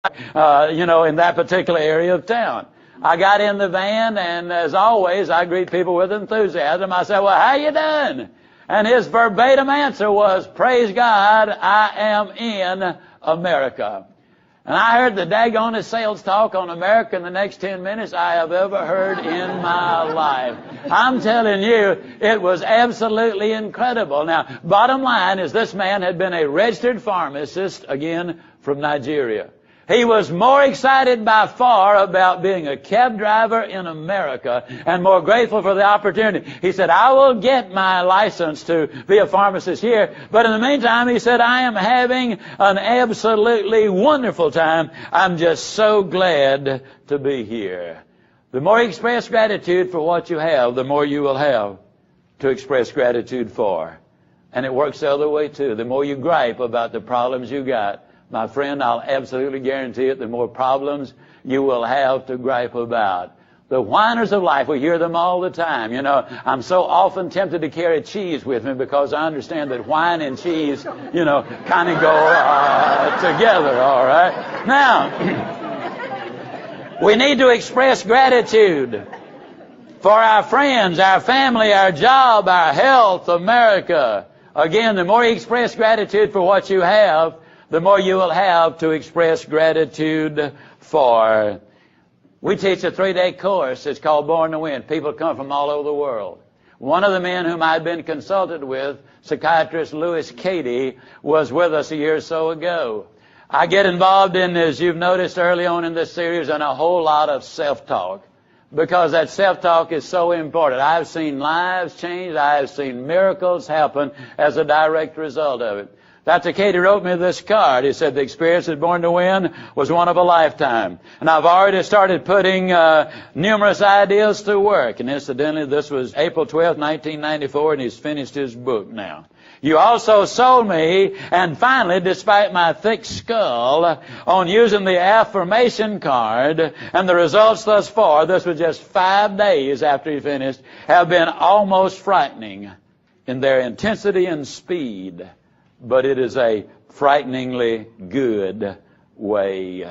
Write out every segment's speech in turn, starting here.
in that particular area of town. I got in the van, and as always, I greet people with enthusiasm. I said, well, how you doing? And his verbatim answer was, praise God, I am in America. And I heard the daggone sales talk on America in the next 10 minutes I have ever heard in my life. I'm telling you, it was absolutely incredible. Now, bottom line is this man had been a registered pharmacist, again, from Nigeria. He was more excited by far about being a cab driver in America and more grateful for the opportunity. He said, I will get my license to be a pharmacist here, but in the meantime, he said, I am having an absolutely wonderful time. I'm just so glad to be here. The more you express gratitude for what you have, the more you will have to express gratitude for. And it works the other way too. The more you gripe about the problems you got, my friend, I'll absolutely guarantee it, the more problems you will have to gripe about. The whiners of life, we hear them all the time. I'm so often tempted to carry cheese with me because I understand that wine and cheese, kind of go together, all right? Now, we need to express gratitude for our friends, our family, our job, our health, America. Again, the more you express gratitude for what you have, the more you will have to express gratitude for. We teach a 3-day course. It's called Born to Win. People come from all over the world. One of the men whom I'd been consulted with, psychiatrist Louis Cady, was with us a year or so ago. I get involved in, as you've noticed early on in this series, in a whole lot of self-talk, because that self-talk is so important. I've seen lives change. I've seen miracles happen as a direct result of it. Dr. Cady wrote me this card. He said the experience at Born to Win was one of a lifetime. And I've already started putting numerous ideas to work. And incidentally, this was April 12, 1994, and he's finished his book now. You also sold me, and finally, despite my thick skull, on using the affirmation card, and the results thus far, this was just 5 days after he finished, have been almost frightening in their intensity and speed. But it is a frighteningly good way.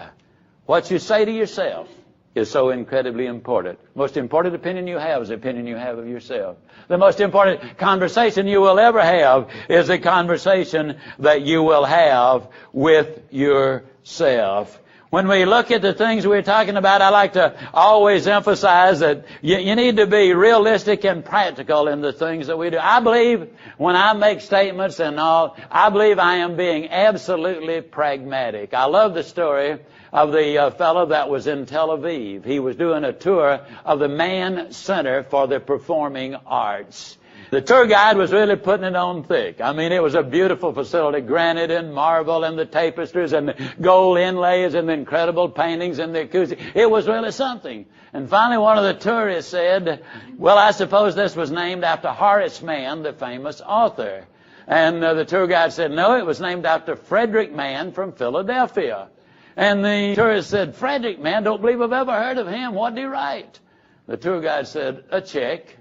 What you say to yourself is so incredibly important. Most important opinion you have is the opinion you have of yourself. The most important conversation you will ever have is the conversation that you will have with yourself. When we look at the things we're talking about, I like to always emphasize that you need to be realistic and practical in the things that we do. I believe when I make statements and all, I believe I am being absolutely pragmatic. I love the story of the fellow that was in Tel Aviv. He was doing a tour of the Mann Center for the Performing Arts. The tour guide was really putting it on thick. I mean, it was a beautiful facility, granite and marble and the tapestries and the gold inlays and the incredible paintings and the acoustic. It was really something. And finally, one of the tourists said, well, I suppose this was named after Horace Mann, the famous author. And the tour guide said, no, it was named after Frederick Mann from Philadelphia. And the tourist said, Frederick Mann, don't believe I've ever heard of him. What did he write? The tour guide said, a check.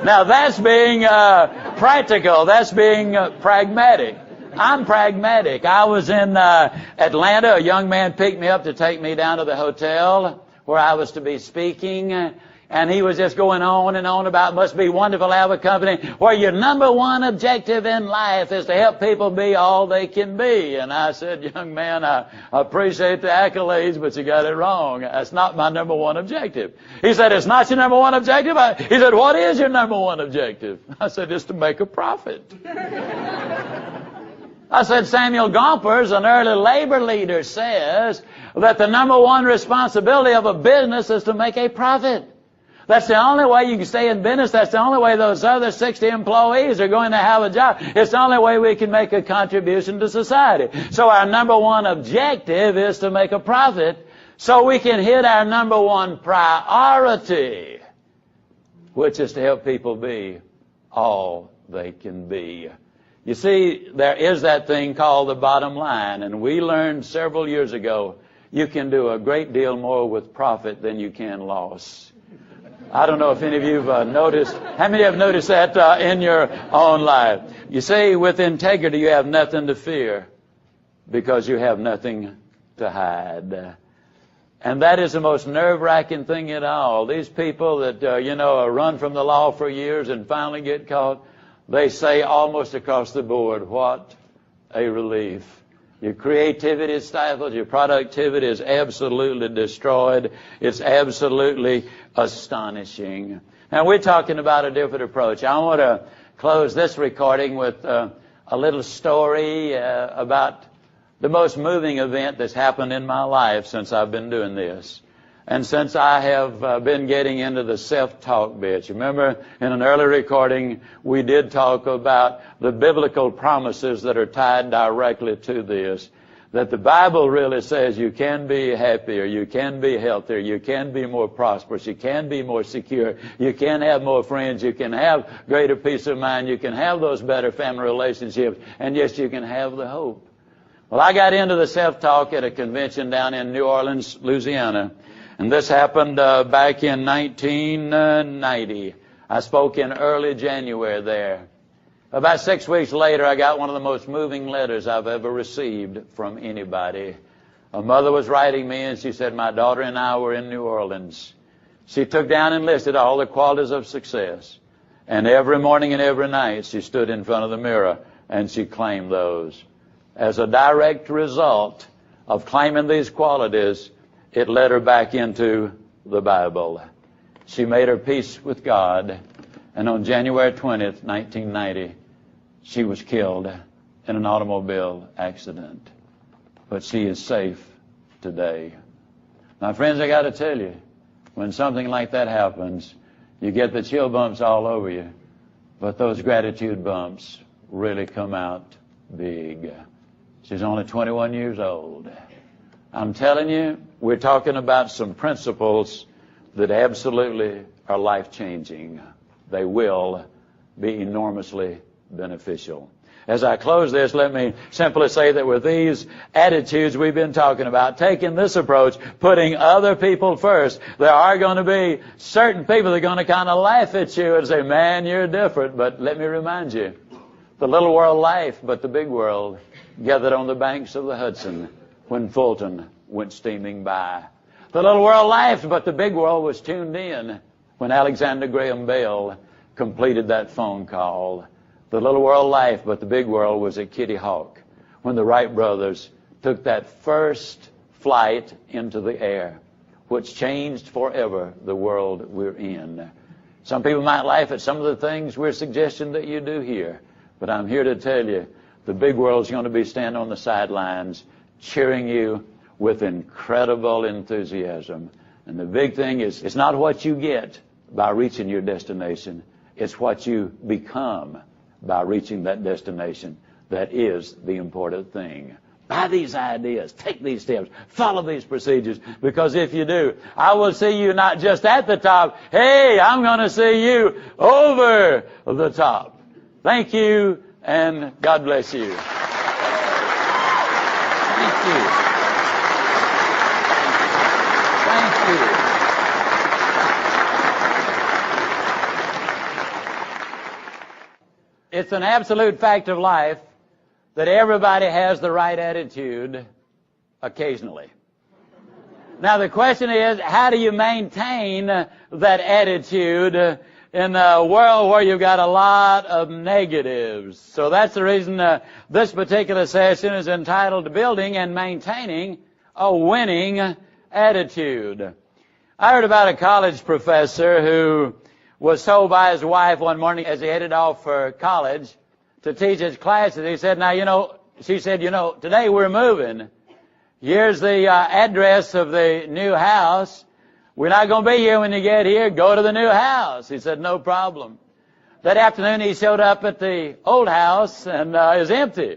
Now that's being practical. That's being pragmatic. I'm pragmatic. I was in Atlanta. A young man picked me up to take me down to the hotel where I was to be speaking. And he was just going on and on about it must be wonderful to have a company where your number one objective in life is to help people be all they can be. And I said, young man, I appreciate the accolades, but you got it wrong. That's not my number one objective. He said, it's not your number one objective? He said, what is your number one objective? I said, it's to make a profit. I said, Samuel Gompers, an early labor leader, says that the number one responsibility of a business is to make a profit. That's the only way you can stay in business. That's the only way those other 60 employees are going to have a job. It's the only way we can make a contribution to society. So our number one objective is to make a profit so we can hit our number one priority, which is to help people be all they can be. You see, there is that thing called the bottom line, and we learned several years ago you can do a great deal more with profit than you can loss. I don't know if any of you have noticed. How many have noticed that in your own life? You see, with integrity, you have nothing to fear because you have nothing to hide. And that is the most nerve-wracking thing at all. These people that, run from the law for years and finally get caught, they say almost across the board, what a relief. Your creativity is stifled. Your productivity is absolutely destroyed. It's absolutely astonishing. Now, we're talking about a different approach. I want to close this recording with a little story about the most moving event that's happened in my life since I've been doing this. And since I have been getting into the self-talk bit. You remember in an early recording, we did talk about the biblical promises that are tied directly to this. That the Bible really says you can be happier, you can be healthier, you can be more prosperous, you can be more secure, you can have more friends, you can have greater peace of mind, you can have those better family relationships, and yes, you can have the hope. Well, I got into the self-talk at a convention down in New Orleans, Louisiana. And this happened back in 1990. I spoke in early January there. About 6 weeks later, I got one of the most moving letters I've ever received from anybody. A mother was writing me, and she said, my daughter and I were in New Orleans. She took down and listed all the qualities of success. And every morning and every night, she stood in front of the mirror, and she claimed those. As a direct result of claiming these qualities, it led her back into the Bible. She made her peace with God, and on January 20th, 1990, she was killed in an automobile accident. But she is safe today. Now, friends, I got to tell you, when something like that happens, you get the chill bumps all over you, but those gratitude bumps really come out big. She's only 21 years old. I'm telling you, we're talking about some principles that absolutely are life-changing. They will be enormously beneficial. As I close this, let me simply say that with these attitudes we've been talking about, taking this approach, putting other people first, there are going to be certain people that are going to kind of laugh at you and say, man, you're different. But let me remind you, the little world laughed, but the big world gathered on the banks of the Hudson when Fulton went steaming by. The little world laughed, but the big world was tuned in when Alexander Graham Bell completed that phone call. The little world laughed, but the big world was at Kitty Hawk when the Wright brothers took that first flight into the air, which changed forever the world we're in. Some people might laugh at some of the things we're suggesting that you do here, but I'm here to tell you, the big world's going to be standing on the sidelines, cheering you with incredible enthusiasm. And the big thing is, it's not what you get by reaching your destination. It's what you become by reaching that destination that is the important thing. Buy these ideas, take these steps, follow these procedures, because if you do, I will see you not just at the top. Hey, I'm going to see you over the top. Thank you, and God bless you. Thank you. Thank you. It's an absolute fact of life that everybody has the right attitude occasionally. Now the question is, how do you maintain that attitude in a world where you've got a lot of negatives? So that's the reason this particular session is entitled Building and Maintaining a Winning Attitude. I heard about a college professor who was told by his wife one morning as he headed off for college to teach his classes. He said, she said, today we're moving. Here's the address of the new house. We're not going to be here when you get here. Go to the new house. He said, no problem. That afternoon he showed up at the old house and it was empty.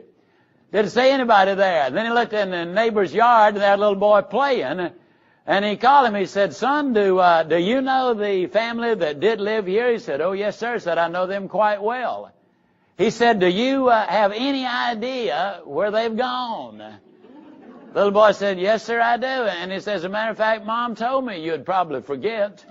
Didn't see anybody there. Then he looked in the neighbor's yard and there was a little boy playing. And he called him. He said, son, do you know the family that did live here? He said, oh, yes, sir. He said, I know them quite well. He said, do you have any idea where they've gone? The little boy said, yes, sir, I do. And he says, as a matter of fact, Mom told me you'd probably forget.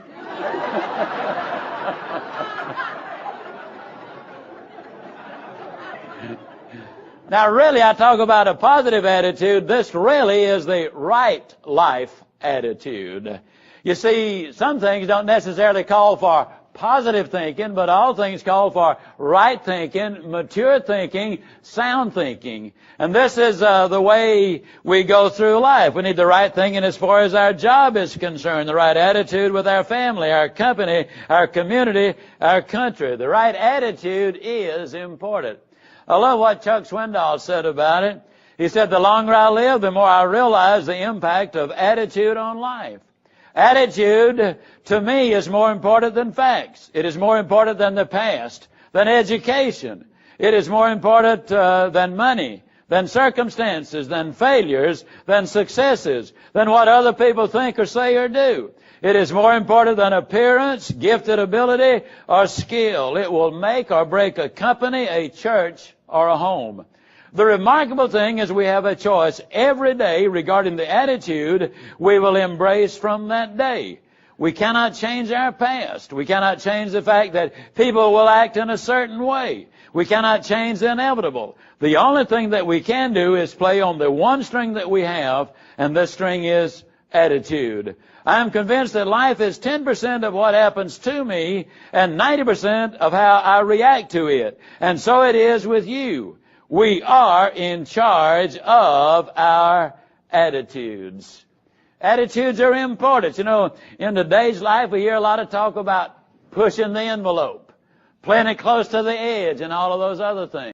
Now, really, I talk about a positive attitude. This really is the right life attitude. You see, some things don't necessarily call for positive thinking, but all things call for right thinking, mature thinking, sound thinking. And this is the way we go through life. We need the right thinking as far as our job is concerned, the right attitude with our family, our company, our community, our country. The right attitude is important. I love what Chuck Swindoll said about it. He said, the longer I live, the more I realize the impact of attitude on life. Attitude, to me, is more important than facts. It is more important than the past, than education. It is more important than money, than circumstances, than failures, than successes, than what other people think or say or do. It is more important than appearance, gifted ability, or skill. It will make or break a company, a church, or a home. The remarkable thing is we have a choice every day regarding the attitude we will embrace from that day. We cannot change our past. We cannot change the fact that people will act in a certain way. We cannot change the inevitable. The only thing that we can do is play on the one string that we have, and this string is attitude. I am convinced that life is 10% of what happens to me and 90% of how I react to it. And so it is with you. We are in charge of our attitudes. Attitudes are important. You know, in today's life, we hear a lot of talk about pushing the envelope, playing it close to the edge, and all of those other things.